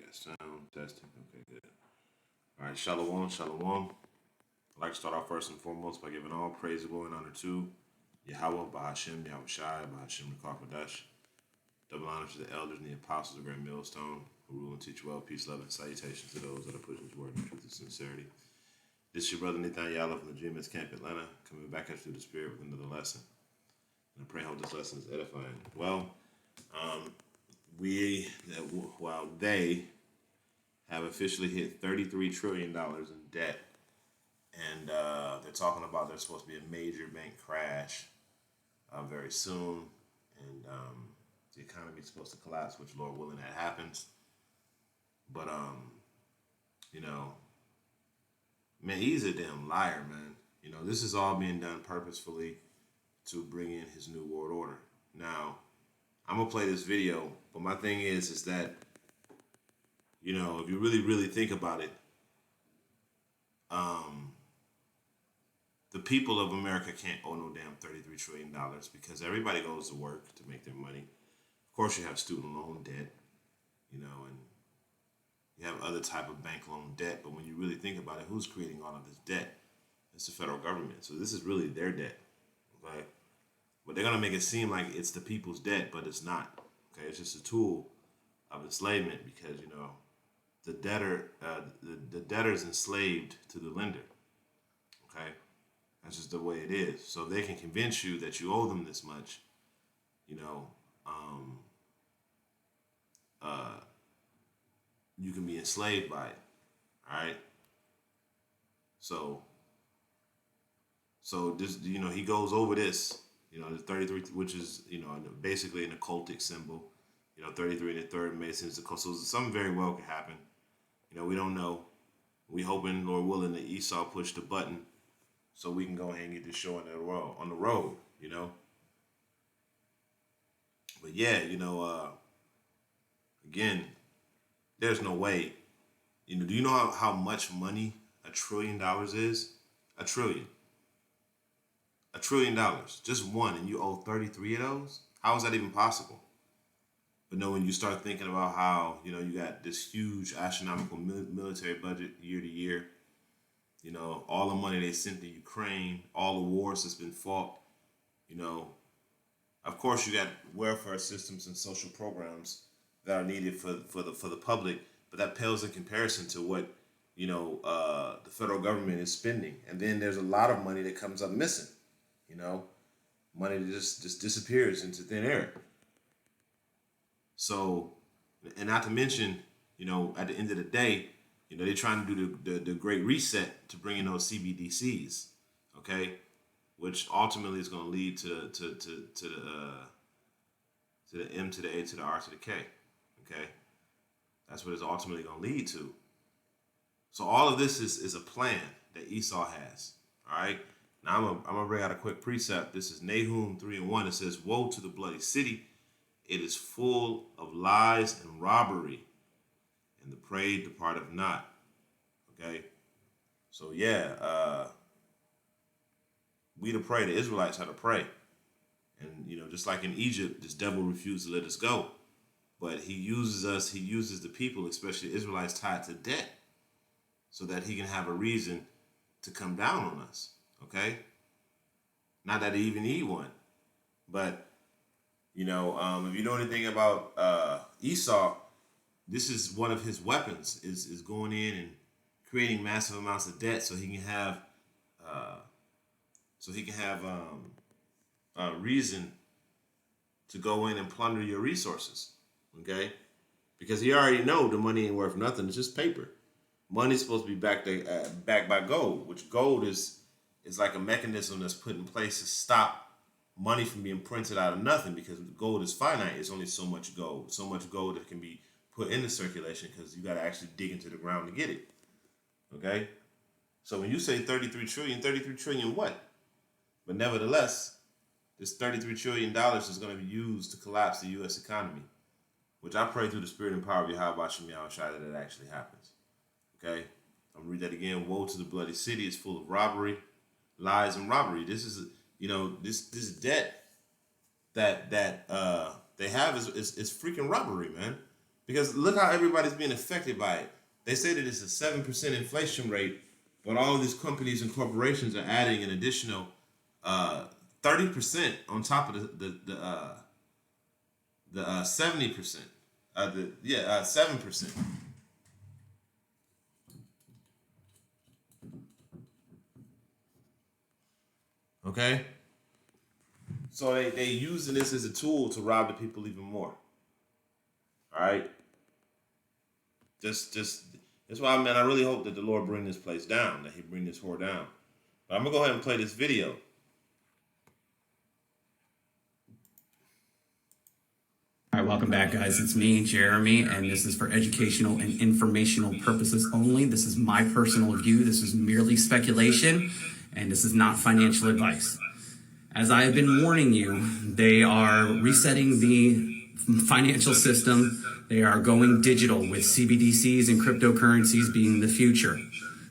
got sound testing. Okay, good. All right, shalom, shalom. I'd like to start off first and foremost by giving all praise, glory, and honor to Yahweh, Bahashem, Yahweh Shai, Bahashem, Rakakwadash. Double honor to the elders and the apostles of the great millstone who rule and teach well, peace, love, and salutations to those that are pushing his word in truth and sincerity. This is your brother Nathan Yalla from the GMS Camp Atlanta, coming back at you the spirit with another lesson. And I pray I hope this lesson is edifying. Well, they have officially hit $33 trillion in debt. And they're talking about there's supposed to be a major bank crash very soon. And the economy is supposed to collapse, which, Lord willing, that happens. But, man, he's a damn liar, man. This is all being done purposefully to bring in his new world order. Now, I'm going to play this video, but my thing is that, if you really, really think about it, the people of America can't owe no damn $33 trillion because everybody goes to work to make their money. Of course, you have student loan debt, and you have other type of bank loan debt. But when you really think about it, who's creating all of this debt? It's the federal government. So this is really their debt, okay? But they're gonna make it seem like it's the people's debt, but it's not. Okay, it's just a tool of enslavement because the debtor is enslaved to the lender. Okay, that's just the way it is. So they can convince you that you owe them this much. You can be enslaved by it. All right. So this, he goes over this. The 33, which is basically an occultic symbol. 33 in the third Masons. So something very well could happen. We don't know. We hoping, Lord willing, that Esau pushed the button so we can go ahead and get this show on the road. But yeah, again, there's no way. Do you know how much money $1 trillion is? $1 trillion. $1 trillion, just one, and you owe 33 of those? How is that even possible? But no, when you start thinking about how, you got this huge astronomical military budget year to year, all the money they sent to Ukraine, all the wars that's been fought, of course you got welfare systems and social programs that are needed for the public, but that pales in comparison to what, the federal government is spending. And then there's a lot of money that comes up missing, money that just disappears into thin air. So, and not to mention, at the end of the day, they're trying to do the great reset to bring in those CBDCs, okay, which ultimately is going to lead to the M to the A to the R to the K, okay. That's what it's ultimately going to lead to. So all of this is a plan that Esau has, all right. Now I'm gonna bring out a quick precept. This is Nahum 3:1. It says, "Woe to the bloody city! It is full of lies and robbery, and the prey departeth not." Okay, so yeah, we to pray. The Israelites had to pray, and just like in Egypt, this devil refused to let us go, but he uses us. He uses the people, especially the Israelites, tied to debt, so that he can have a reason to come down on us. Okay, not that he even need one, but if you know anything about Esau, this is one of his weapons is going in and creating massive amounts of debt so he can have a reason to go in and plunder your resources. Okay, because he already know the money ain't worth nothing. It's just paper. Money's supposed to be backed by gold, which gold is like a mechanism that's put in place to stop money from being printed out of nothing, because gold is finite. It's only so much gold that can be put into circulation, because you got to actually dig into the ground to get it. Okay, so when you say 33 trillion what? But nevertheless, this $33 trillion is going to be used to collapse the U.S. economy, which I pray through the spirit and power of Yahweh Shai that it actually happens. Okay, I'm gonna read that again. Woe to the bloody city! It's full of robbery, lies, and robbery. This is this debt that they have is freaking robbery, man. Because look how everybody's being affected by it. They say that it's a 7% inflation rate, but all of these companies and corporations are adding an additional 30% on top of the 70%. 7%. Okay, so they using this as a tool to rob the people even more. All right, just that's why, man. I really hope that the Lord bring this place down, that He bring this whore down. But I'm gonna go ahead and play this video. All right, welcome back, guys. It's me, Jeremy, and this is for educational and informational purposes only. This is my personal view. This is merely speculation, and this is not financial advice. As I have been warning you, they are resetting the financial system. They are going digital with CBDCs and cryptocurrencies being the future.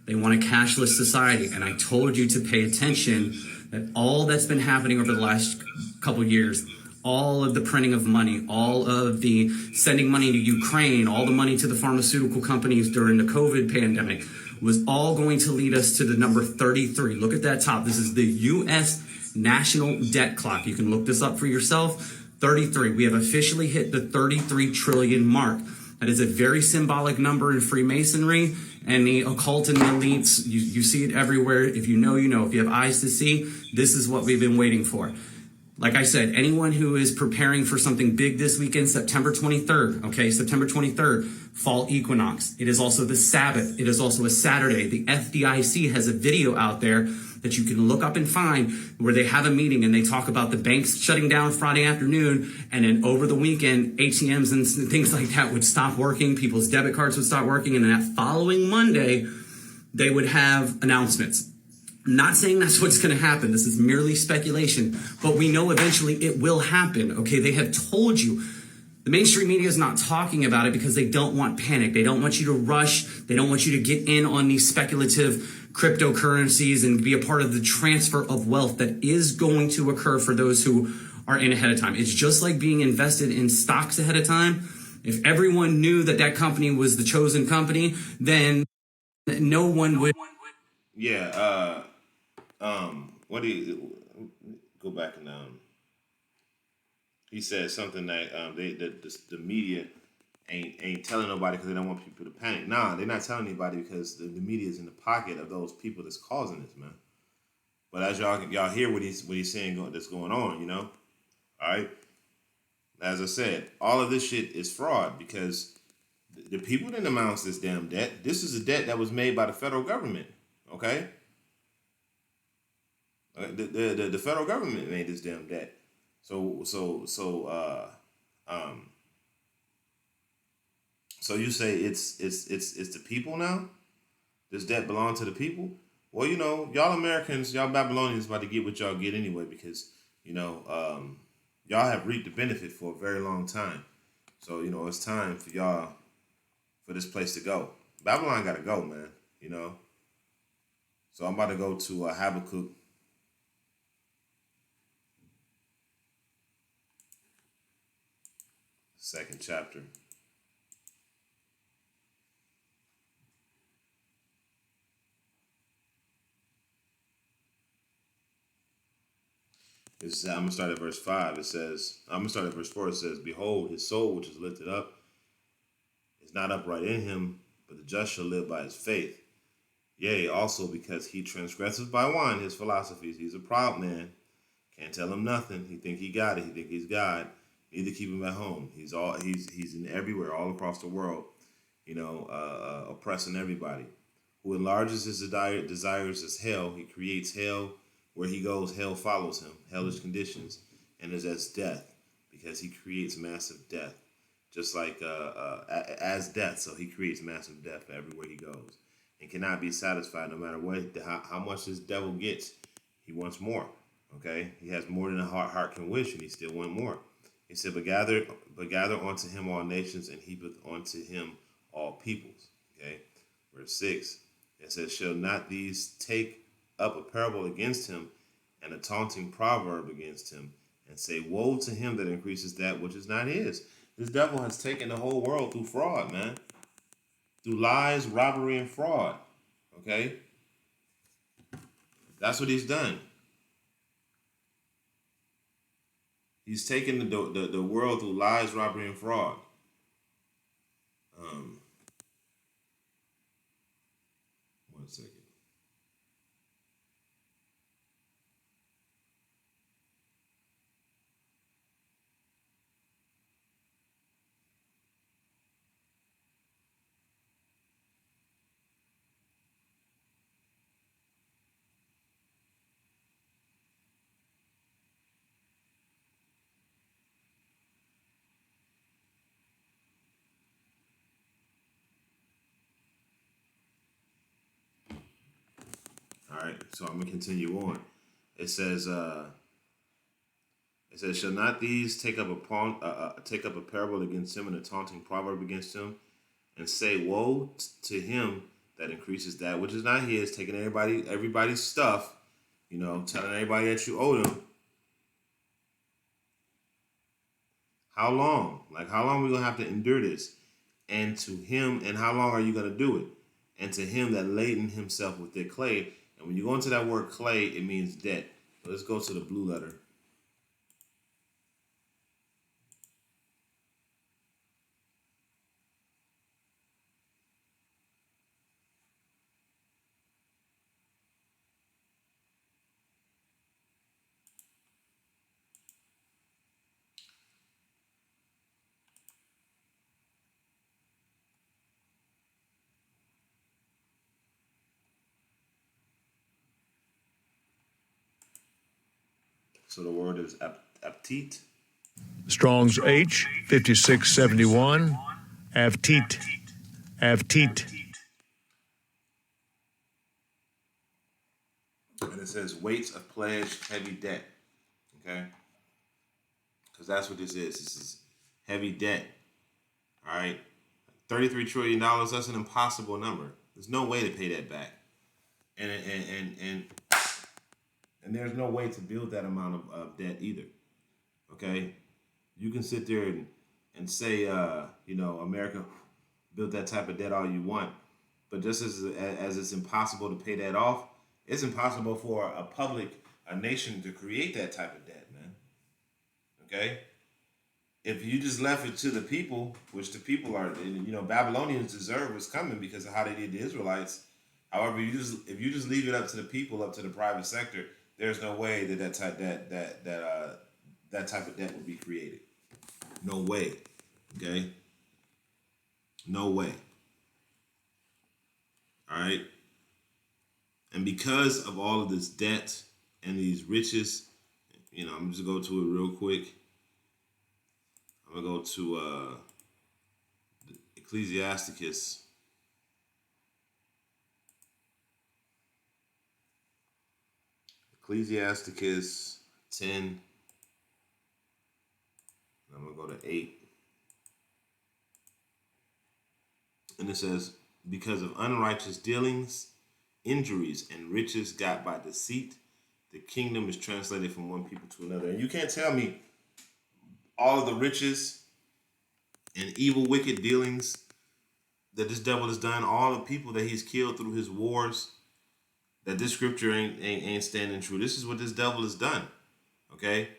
They want a cashless society, and I told you to pay attention that all that's been happening over the last couple of years, all of the printing of money, all of the sending money to Ukraine, all the money to the pharmaceutical companies during the COVID pandemic, was all going to lead us to the number 33. Look at that top. This is the U.S. national debt clock. You can look this up for yourself. 33. We have officially hit the 33 trillion mark. That is a very symbolic number in Freemasonry and the occult and the elites. You see it everywhere. If you know, you know. If you have eyes to see, this is what we've been waiting for. Like I said, anyone who is preparing for something big this weekend, September 23rd, okay, September 23rd, fall equinox. It is also the Sabbath. It is also a Saturday. The FDIC has a video out there that you can look up and find where they have a meeting and they talk about the banks shutting down Friday afternoon, and then over the weekend, ATMs and things like that would stop working. People's debit cards would stop working. And then that following Monday, they would have announcements. Not saying that's what's going to happen. This is merely speculation, but we know eventually it will happen. Okay, they have told you. The mainstream media is not talking about it because they don't want panic. They don't want you to rush. They don't want you to get in on these speculative cryptocurrencies and be a part of the transfer of wealth that is going to occur for those who are in ahead of time. It's just like being invested in stocks ahead of time. If everyone knew that that company was the chosen company, then no one would. Yeah. What do you go back and he said something that the media ain't telling nobody because they don't want people to panic. Nah, they're not telling anybody because the media is in the pocket of those people that's causing this, man. But as y'all hear what he's saying that's going on, you know, all right. As I said, all of this shit is fraud because the people didn't announce this damn debt. This is a debt that was made by the federal government. Okay. The federal government made this damn debt. So you say it's the people now? This debt belongs to the people? Well, you know, y'all Americans, y'all Babylonians about to get what y'all get anyway because, you know, y'all have reaped the benefit for a very long time. So, you know, it's time for y'all, for this place to go. Babylon got to go, man, you know. So I'm about to go to Habakkuk. Second chapter. I'm going to start at verse 5. It says, I'm going to start at verse 4. It says, Behold, his soul which is lifted up is not upright in him, but the just shall live by his faith. Yea, also because he transgresseth by wine his philosophies. He's a proud man. Can't tell him nothing. He think he got it. He think he's God. Neither keep him at home. He's in everywhere, all across the world, you know, oppressing everybody. Who enlarges his desires as hell. He creates hell. Where he goes, hell follows him. Hellish conditions, and is as death, because he creates massive death, just like as death. So he creates massive death everywhere he goes, and cannot be satisfied no matter what how much this devil gets. He wants more. Okay, he has more than a heart can wish, and he still want more. He said, but gather unto him all nations, and heapeth unto him all peoples. Okay, verse 6. It says, shall not these take up a parable against him, and a taunting proverb against him, and say, woe to him that increases that which is not his. This devil has taken the whole world through fraud, man. Through lies, robbery, and fraud. Okay? That's what he's done. He's taken the world through lies, robbery, and fraud. Um, One second. All right, so I'm gonna continue on. It says, "Shall not these take up a parable against him and a taunting proverb against him, and say, woe to him that increases that which is not his, taking everybody's stuff, telling everybody that you owe them. How long? Like, how long are we gonna have to endure this? And to him, and how long are you gonna do it? And to him that laden himself with their clay." And when you go into that word clay, it means debt. So let's go to the blue letter. So the word is aptit. Strong's H 5671. Avtit. Avtit. And it says weights of pledged heavy debt. Okay? Because that's what this is. This is heavy debt. All right? $33 trillion, that's an impossible number. There's no way to pay that back. And there's no way to build that amount of debt either. Okay? You can sit there and say, America built that type of debt all you want. But just as it's impossible to pay that off, it's impossible for a nation to create that type of debt, man. Okay? If you just left it to the people, which the people are, Babylonians deserve what's coming because of how they did the Israelites. However, if you just leave it up to the people, up to the private sector, there's no way that type of debt would be created. No way. Okay? No way. All right? And because of all of this debt and these riches, I'm just going to go to it real quick. I'm going to go to Ecclesiasticus. Ecclesiasticus 10. I'm going to go to 8. And it says, because of unrighteous dealings, injuries, and riches got by deceit, the kingdom is translated from one people to another. And you can't tell me all of the riches and evil, wicked dealings that this devil has done, all the people that he's killed through his wars, that this scripture ain't standing true. This is what this devil has done. Okay?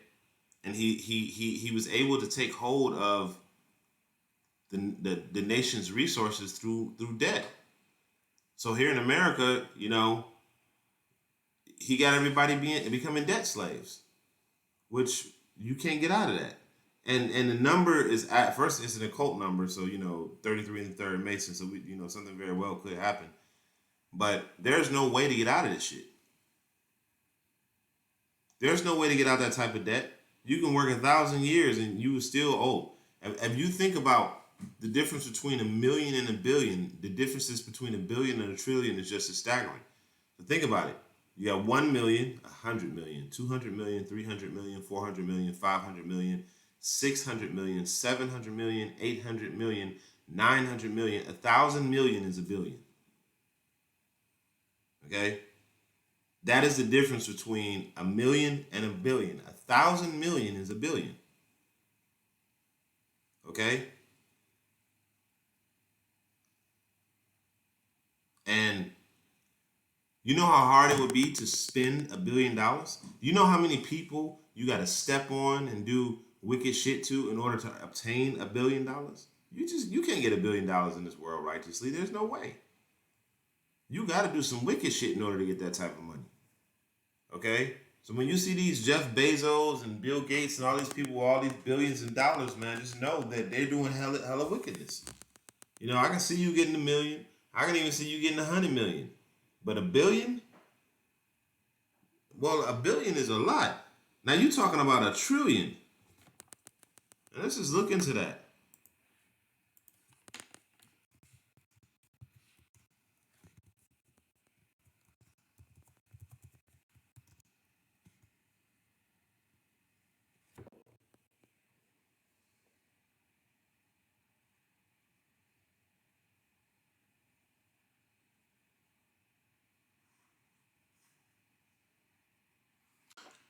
And he was able to take hold of the nation's resources through debt. So here in America, he got everybody becoming debt slaves, which you can't get out of that. And the number is, at first it's an occult number, so 33 and the third Mason, so we something very well could happen. But there's no way to get out of this shit. There's no way to get out of that type of debt. You can work 1,000 years and you will still owe. If you think about the difference between a million and a billion, the differences between a billion and a trillion is just staggering. So think about it. You got 1 million, 100 million, 200 million, 300 million, 400 million, 500 million, 600 million, 700 million, 800 million, 900 million. 1,000 million is a billion. Okay? That is the difference between a million and a billion. 1,000 million is a billion. Okay? Okay? And you know how hard it would be to spend $1 billion? You know how many people you got to step on and do wicked shit to in order to obtain $1 billion? You can't get $1 billion in this world righteously. There's no way. You got to do some wicked shit in order to get that type of money. Okay? So when you see these Jeff Bezos and Bill Gates and all these people with all these billions of dollars, man, just know that they're doing hella wickedness. You know, I can see you getting $1 million. I can even see you getting 100 million. But $1 billion? Well, $1 billion is a lot. Now you're talking about $1 trillion. And let's just look into that.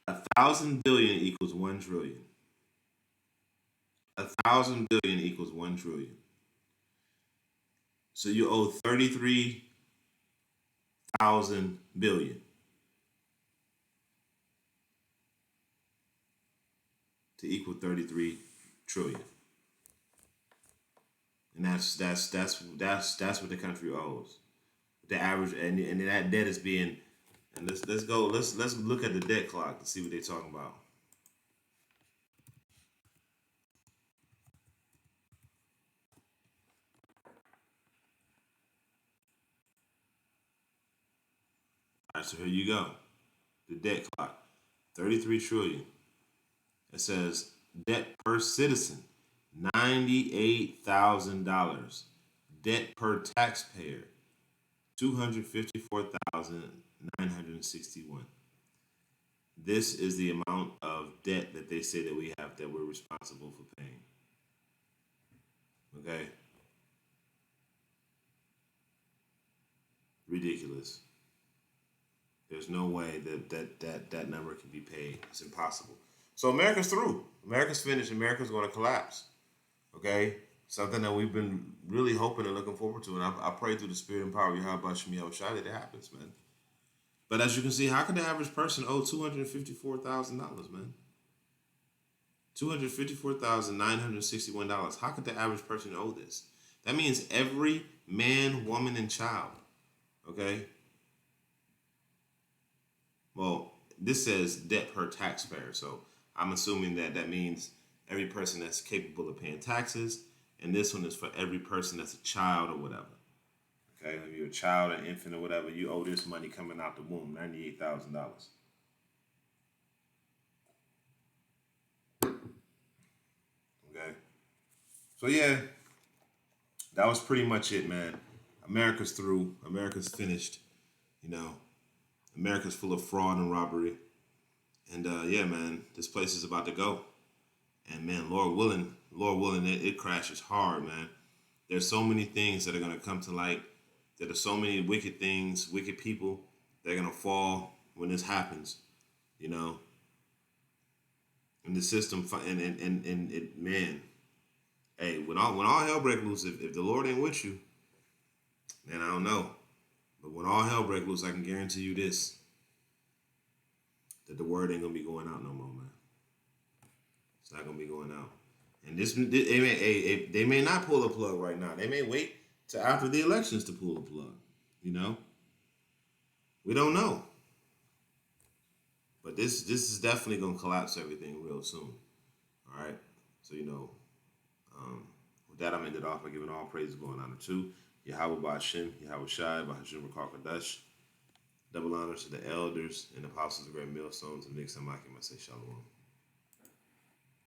A thousand billion equals 1 trillion. 1,000 billion equals 1 trillion. So you owe 33,000 billion to equal 33 trillion. And that's what the country owes. The average and that debt is being, and let's look at the debt clock to see what they're talking about. All right, so here you go. The debt clock, 33 trillion. It says debt per citizen, $98,000. Debt per taxpayer, 254,961. This is the amount of debt that they say that we have that we're responsible for paying. Okay? Ridiculous. There's no way that number can be paid. It's impossible. So America's through. America's finished. America's going to collapse. Okay? Something that we've been really hoping and looking forward to. And I pray through the spirit and power of Yahweh Shemi Yahushua that it happens, man. But as you can see, how can the average person owe $254,000, man? $254,961. How could the average person owe this? That means every man, woman, and child. Okay? Well, this says debt per taxpayer. So I'm assuming that means every person that's capable of paying taxes. And this one is for every person that's a child or whatever. Okay, if you're a child, an infant, or whatever, you owe this money coming out the womb, $98,000. Okay, so yeah, that was pretty much it, man. America's through. America's finished. You know, America's full of fraud and robbery. And yeah, man, this place is about to go. And man, Lord willing, it crashes hard, man. There's so many things that are gonna come to light. There are so many wicked things, wicked people that are gonna fall when this happens, you know. And the system, and it, man, hey, when all hell breaks loose, if the Lord ain't with you, man, I don't know. But when all hell breaks loose, I can guarantee you this: that the word ain't gonna be going out no more, man. It's not gonna be going out. And they may not pull a plug right now. They may wait till after the elections to pull a plug. You know, we don't know. But this is definitely gonna collapse everything real soon. All right. So you know, with that, I'm ended off by giving all praises going on to Yahweh Ba'Shem, Yahweh Shai, Ba'Hashim Rakakadash. Double honors to the elders and apostles of great millstones and Nick Samaki. I say shalom.